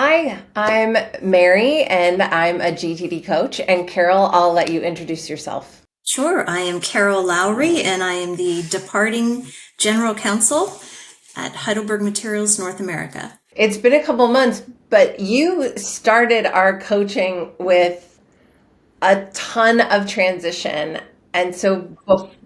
Hi, I'm Mary and I'm a GTD coach. And Carol, I'll let you introduce yourself. Sure, I am Carol Lowry and I am the departing General Counsel at Heidelberg Materials North America. It's been a couple months, but you started our coaching with a ton of transition. And so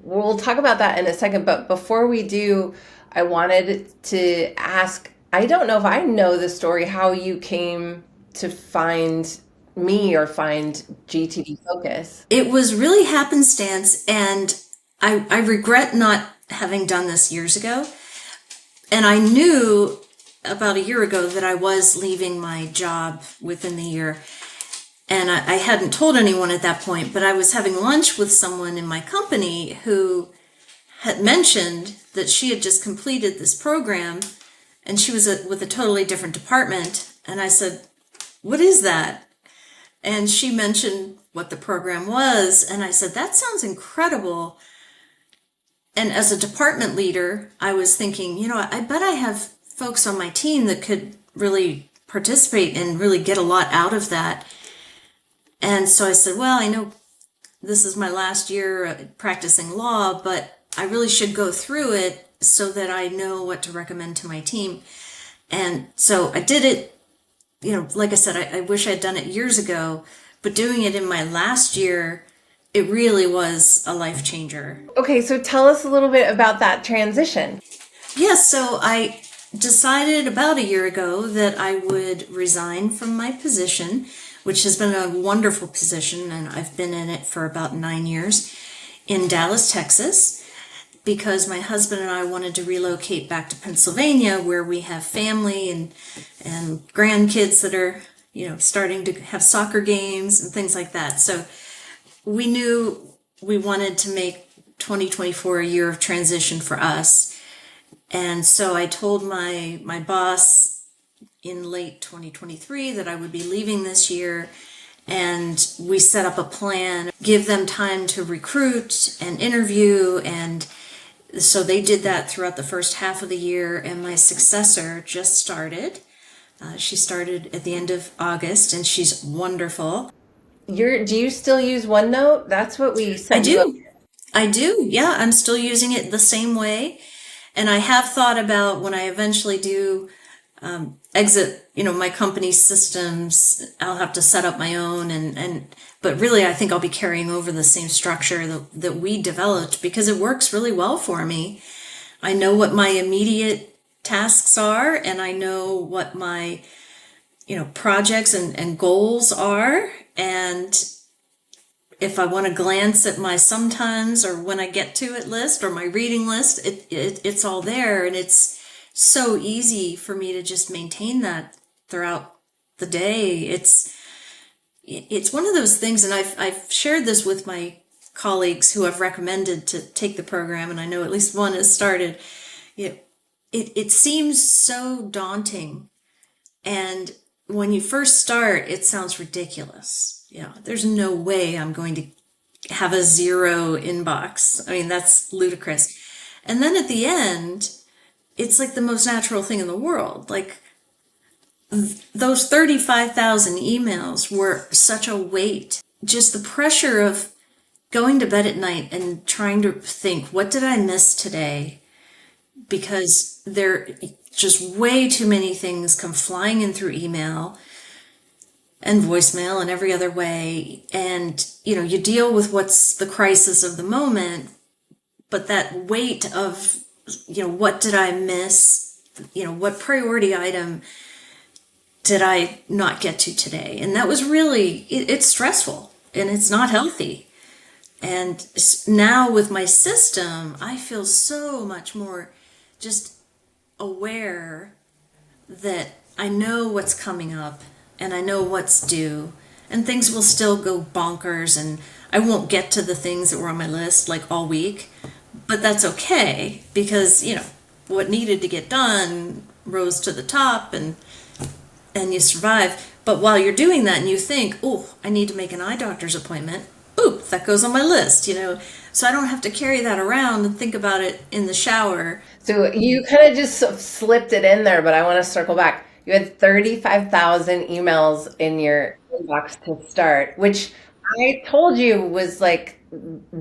we'll talk about that in a second. But before we do, I wanted to ask, I don't know if I know the story, how you came to find me or find GTD Focus. It was really happenstance, and I regret not having done this years ago. And I knew about a year ago that I was leaving my job within the year. And I hadn't told anyone at that point, but I was having lunch with someone in my company who had mentioned that she had just completed this program and she was with a totally different department. And I said, "What is that?" And she mentioned what the program was. And I said, "That sounds incredible." And as a department leader, I was thinking, I bet I have folks on my team that could really participate and really get a lot out of that. And so I said, well, I know this is my last year practicing law, but I really should go through it so that I know what to recommend to my team. And so I did it, like I said, I wish I had done it years ago, but doing it in my last year, it really was a life changer. Okay, so tell us a little bit about that transition. Yes, so I decided about a year ago that I would resign from my position, which has been a wonderful position, and I've been in it for about 9 years in Dallas, Texas, because my husband and I wanted to relocate back to Pennsylvania, where we have family and grandkids that are, starting to have soccer games and things like that. So we knew we wanted to make 2024 a year of transition for us. And so I told my boss in late 2023 that I would be leaving this year, and we set up a plan, give them time to recruit and interview, and so they did that throughout the first half of the year, and my successor just started. She started at the end of August, and she's wonderful. Do you still use OneNote? That's what we I set you up. do. I do. Yeah, I'm still using it the same way. And I have thought about when I eventually do exit, my company's systems, I'll have to set up my own but really I think I'll be carrying over the same structure that we developed because it works really well for me. I know what my immediate tasks are, and I know what my, projects and goals are. And if I want to glance at my sometimes or when I get to it list or my reading list, it's all there, and it's so easy for me to just maintain that throughout the day. It's one of those things, and I've shared this with my colleagues who I've recommended to take the program, and I know at least one has started. It seems so daunting, and when you first start, it sounds ridiculous. There's no way I'm going to have a zero inbox. I mean, that's ludicrous. And then at the end, it's like the most natural thing in the world. Like those 35,000 emails were such a weight. Just the pressure of going to bed at night and trying to think, what did I miss today? Because there just way too many things come flying in through email and voicemail and every other way. And, you deal with what's the crisis of the moment, but that weight of, what did I miss? What priority item did I not get to today? And that was really, it's stressful and it's not healthy. And now with my system, I feel so much more just aware that I know what's coming up and I know what's due, and things will still go bonkers, and I won't get to the things that were on my list like all week, but that's okay because, what needed to get done rose to the top, and you survive. But while you're doing that and you think, oh, I need to make an eye doctor's appointment, boop, that goes on my list, so I don't have to carry that around and think about it in the shower. So you kind of just slipped it in there, but I want to circle back. You had 35,000 emails in your inbox to start, which I told you was like,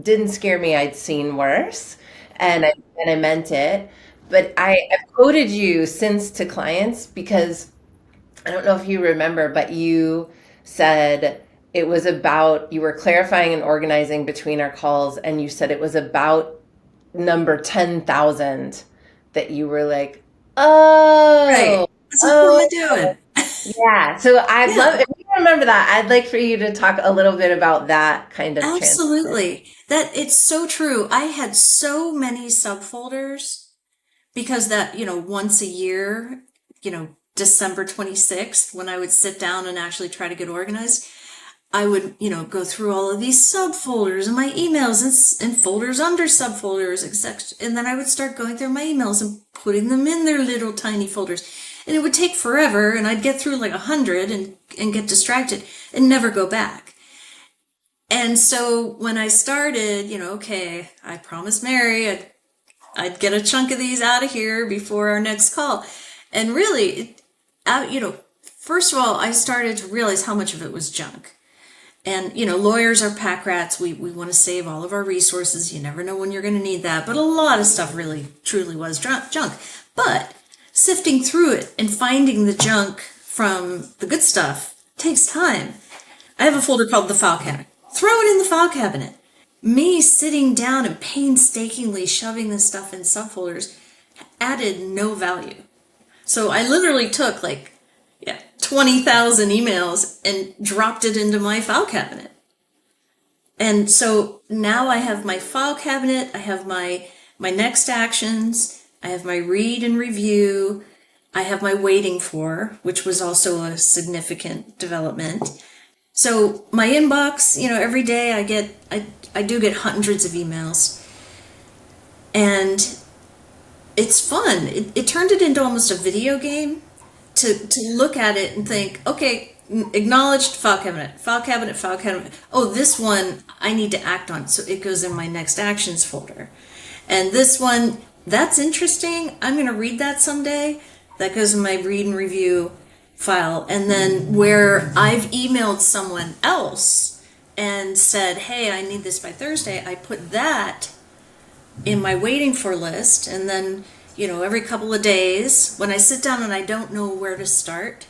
didn't scare me. I'd seen worse, and I meant it. But I've quoted you since to clients because I don't know if you remember, but you said it was about, you were clarifying and organizing between our calls, and you said it was about number 10,000 that you were like, Right. oh, It's like, what am oh, I doing? yeah. So I'd love, Yeah, if you remember that, I'd like for you to talk a little bit about that kind of transition. absolutely. That it's so true. I had so many subfolders because that, once a year, December 26th, when I would sit down and actually try to get organized, I would, go through all of these subfolders and my emails and folders under subfolders, etc. And then I would start going through my emails and putting them in their little tiny folders. And it would take forever, and I'd get through like 100 and get distracted and never go back. And so when I started, okay, I promised Mary I'd get a chunk of these out of here before our next call. And really, first of all, I started to realize how much of it was junk. And, lawyers are pack rats. We want to save all of our resources. You never know when you're going to need that. But a lot of stuff really, truly was junk. But sifting through it and finding the junk from the good stuff takes time. I have a folder called the file cabinet. Throw it in the file cabinet. Me sitting down and painstakingly shoving this stuff in subfolders added no value. So I literally took 20,000 emails and dropped it into my file cabinet. And so now I have my file cabinet, I have my next actions, I have my read and review, I have my waiting for, which was also a significant development. So my inbox, every day I do get hundreds of emails, and it's fun. It turned it into almost a video game to look at it and think, okay, acknowledged, file cabinet, file cabinet, file cabinet. Oh, this one I need to act on, so it goes in my next actions folder. And this one, that's interesting. I'm going to read that someday. That goes in my read and review file. And then where I've emailed someone else and said, hey, I need this by Thursday, I put that in my waiting for list. And then, every couple of days, when I sit down and I don't know where to start,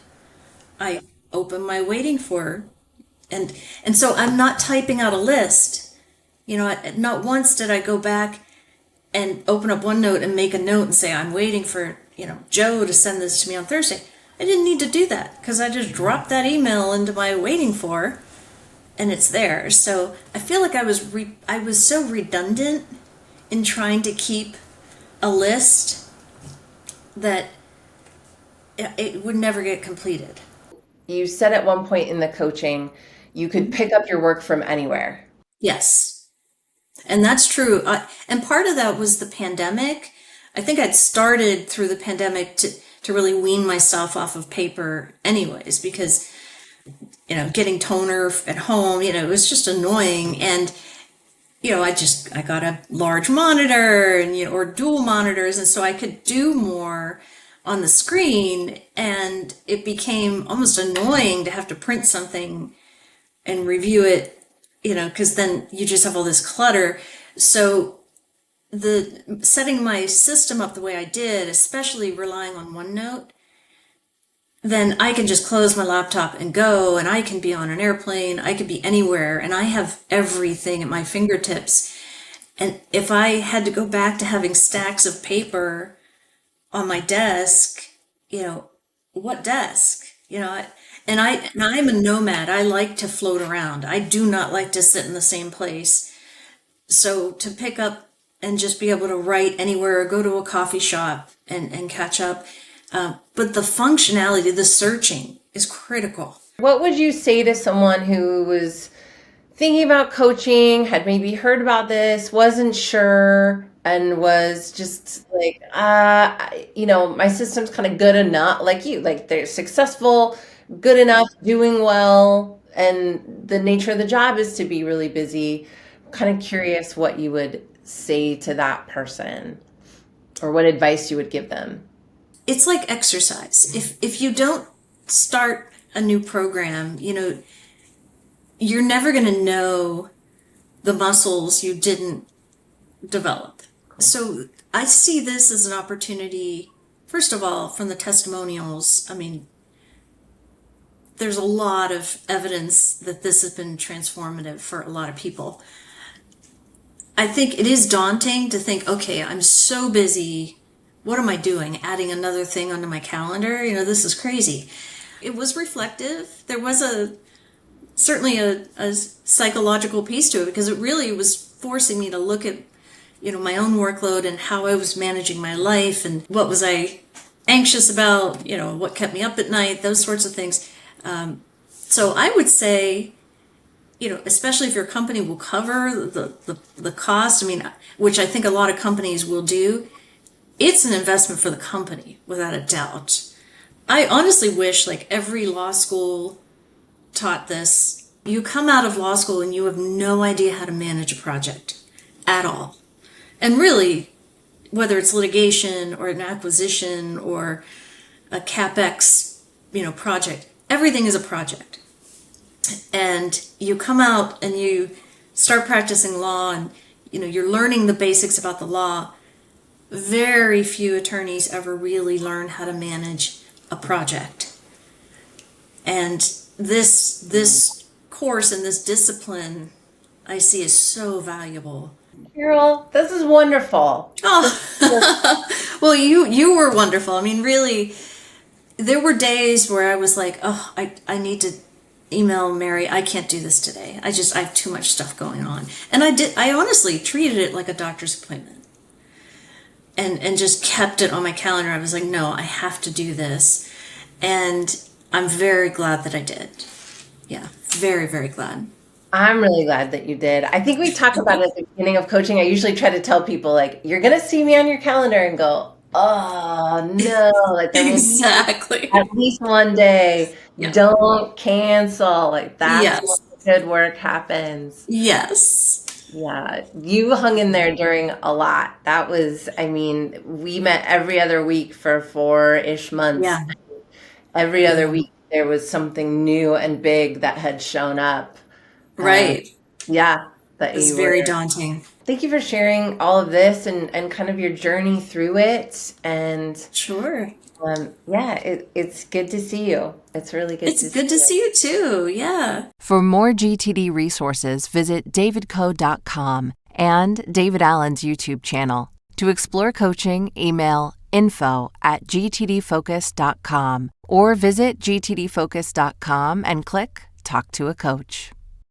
I open my waiting for. And so I'm not typing out a list. Not once did I go back and open up OneNote and make a note and say, I'm waiting for, Joe to send this to me on Thursday. I didn't need to do that because I just dropped that email into my waiting for and it's there. So I feel like I was so redundant in trying to keep a list that it would never get completed. You said at one point in the coaching, you could pick up your work from anywhere. Yes. And that's true. And part of that was the pandemic. I think I'd started through the pandemic to really wean myself off of paper anyways, because, getting toner at home, it was just annoying. And, I got a large monitor and, or dual monitors. And so I could do more on the screen, and it became almost annoying to have to print something and review it, because then you just have all this clutter. So the setting my system up the way I did, especially relying on OneNote, then I can just close my laptop and go, and I can be on an airplane, I could be anywhere, and I have everything at my fingertips. And if I had to go back to having stacks of paper on my desk, what desk? And I'm a nomad. I like to float around. I do not like to sit in the same place. So to pick up and just be able to write anywhere or go to a coffee shop and catch up. But the functionality, the searching is critical. What would you say to someone who was thinking about coaching, had maybe heard about this, wasn't sure, and was just like, my system's kind of good enough, like you, like they're successful, good enough, doing well, and the nature of the job is to be really busy. Kind of curious what you would say to that person or what advice you would give them. it's like exercise. If you don't start a new program, you're never going to know the muscles you didn't develop. So I see this as an opportunity, first of all, from the testimonials. I mean, there's a lot of evidence that this has been transformative for a lot of people. I think it is daunting to think, okay, I'm so busy. What am I doing? Adding another thing onto my calendar? This is crazy. It was reflective. There was certainly a psychological piece to it, because it really was forcing me to look at, my own workload and how I was managing my life and what was I anxious about, what kept me up at night, those sorts of things. So I would say, especially if your company will cover the cost, which I think a lot of companies will do, it's an investment for the company, without a doubt. I honestly wish like every law school taught this. You come out of law school and you have no idea how to manage a project at all. And really, whether it's litigation or an acquisition or a CapEx, project, everything is a project. And you come out and you start practicing law, and you're learning the basics about the law. Very few attorneys ever really learn how to manage a project. And this course and this discipline I see is so valuable. Carol, this is wonderful. Oh, well, you were wonderful. I mean, really, there were days where I was like, oh, I need to email Mary. I can't do this today. I have too much stuff going on. And I honestly treated it like a doctor's appointment and just kept it on my calendar. I was like, no, I have to do this. And I'm very glad that I did. Yeah, very, very glad. I'm really glad that you did. I think we talk about it at the beginning of coaching. I usually try to tell people, like, you're going to see me on your calendar and go, oh, no. Like, there will Exactly. be at least one day. Yeah. Don't cancel. Like, that's Yes. when the good work happens. Yes. Yeah. You hung in there during a lot. That was, we met every other week for 4-ish months. Yeah. Every other week, there was something new and big that had shown up. Right. Yeah. That It's you very were. daunting. Thank you for sharing all of this and kind of your journey through it. And Sure. it's good to see you. It's really good It's good to see you too. Yeah. For more GTD resources, visit davidco.com and David Allen's YouTube channel. To explore coaching, email info@gtdfocus.com or visit gtdfocus.com and click Talk to a Coach.